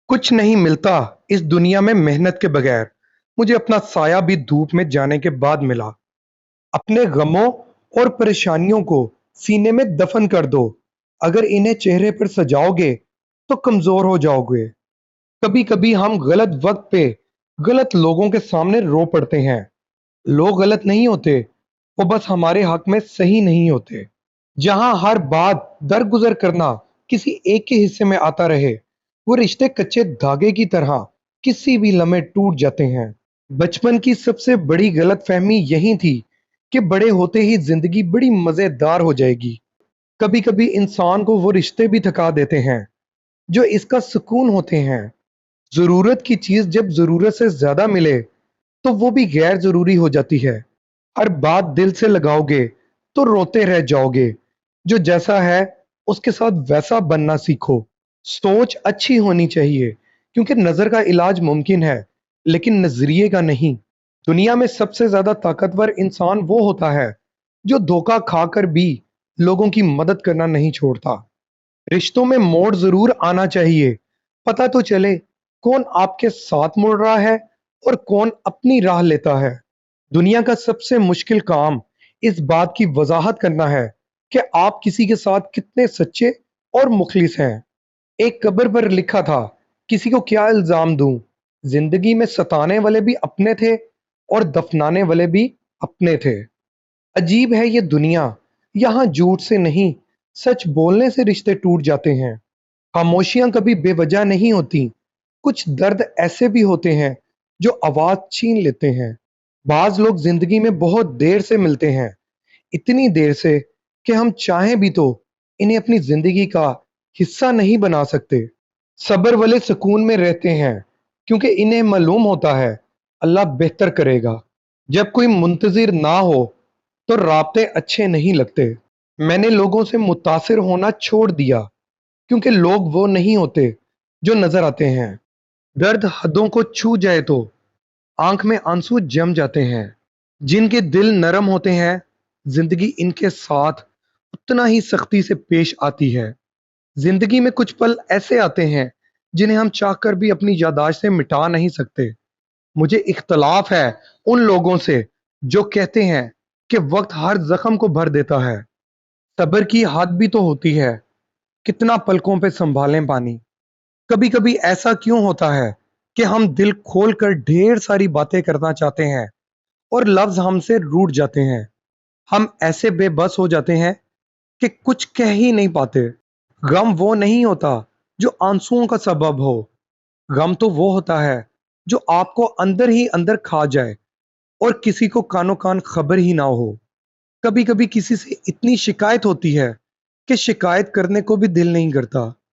कुछ नहीं मिलता इस दुनिया में मेहनत के बगैर। मुझे अपना साया भी धूप में जाने के बाद मिला। अपने गमों और परेशानियों को सीने में दफन कर दो। अगर इन्हें चेहरे पर सजाओगे तो कमजोर हो जाओगे। कभी कभी हम गलत वक्त पे गलत लोगों के सामने रो पड़ते हैं। लोग गलत नहीं होते, वो बस हमारे हक में सही नहीं होते। जहां हर बात दरगुजर करना किसी एक के हिस्से में आता रहे, वो रिश्ते कच्चे धागे की तरह किसी भी लम्हे टूट जाते हैं। बचपन की सबसे बड़ी गलतफहमी यही थी कि बड़े होते ही जिंदगी बड़ी मजेदार हो जाएगी। कभी कभी इंसान को वो रिश्ते भी थका देते हैं जो इसका सुकून होते हैं। जरूरत की चीज जब जरूरत से ज्यादा मिले तो वो भी गैर जरूरी हो जाती है। हर बात दिल से लगाओगे तो रोते रह जाओगे। जो जैसा है उसके साथ वैसा बनना सीखो। सोच अच्छी होनी चाहिए, क्योंकि नजर का इलाज मुमकिन है लेकिन नजरिए का नहीं। दुनिया में सबसे ज्यादा ताकतवर इंसान वो होता है जो धोखा खाकर भी लोगों की मदद करना नहीं छोड़ता। रिश्तों में मोड़ जरूर आना चाहिए, पता तो चले कौन आपके साथ मुड़ रहा है और कौन अपनी राह लेता है। दुनिया का सबसे मुश्किल काम इस बात की वजाहत करना है कि आप किसी के साथ कितने सच्चे और मुखलिस हैं। एक कब्र पर लिखा था, किसी को क्या इल्जाम दूं, जिंदगी में सताने वाले भी अपने थे और दफनाने वाले भी अपने थे। अजीब है ये दुनिया, यहाँ झूठ से नहीं, सच बोलने से रिश्ते टूट जाते हैं। खामोशियां कभी बेवजह नहीं होती। कुछ दर्द ऐसे भी होते हैं जो आवाज छीन लेते हैं। बाज लोग जिंदगी में बहुत देर से मिलते हैं, इतनी देर से कि हम चाहें भी तो इन्हें अपनी जिंदगी का हिस्सा नहीं बना सकते। सब्र वाले सुकून में रहते हैं, क्योंकि इन्हें मालूम होता है अल्लाह बेहतर करेगा। जब कोई मुंतजिर ना हो तो राब्ते अच्छे नहीं लगते। मैंने लोगों से मुतासिर होना छोड़ दिया, क्योंकि लोग वो नहीं होते जो नजर आते हैं। दर्द हदों को छू जाए तो आंख में आंसू जम जाते हैं। जिनके दिल नरम होते हैं, जिंदगी इनके साथ उतना ही सख्ती से पेश आती है। जिंदगी में कुछ पल ऐसे आते हैं जिन्हें हम चाहकर भी अपनी याददाश्त से मिटा नहीं सकते। मुझे इख्तलाफ है उन लोगों से जो कहते हैं कि वक्त हर जख्म को भर देता है। सब्र की हद भी तो होती है, कितना पलकों पे संभालें पानी। कभी कभी ऐसा क्यों होता है कि हम दिल खोल कर ढेर सारी बातें करना चाहते हैं और लफ्ज हमसे रूठ जाते हैं। हम ऐसे बेबस हो जाते हैं कि कुछ कह ही नहीं पाते। गम वो नहीं होता जो आंसुओं का सबब हो। गम तो वो होता है जो आपको अंदर ही अंदर खा जाए और किसी को कानो कान खबर ही ना हो। कभी कभी किसी से इतनी शिकायत होती है कि शिकायत करने को भी दिल नहीं करता।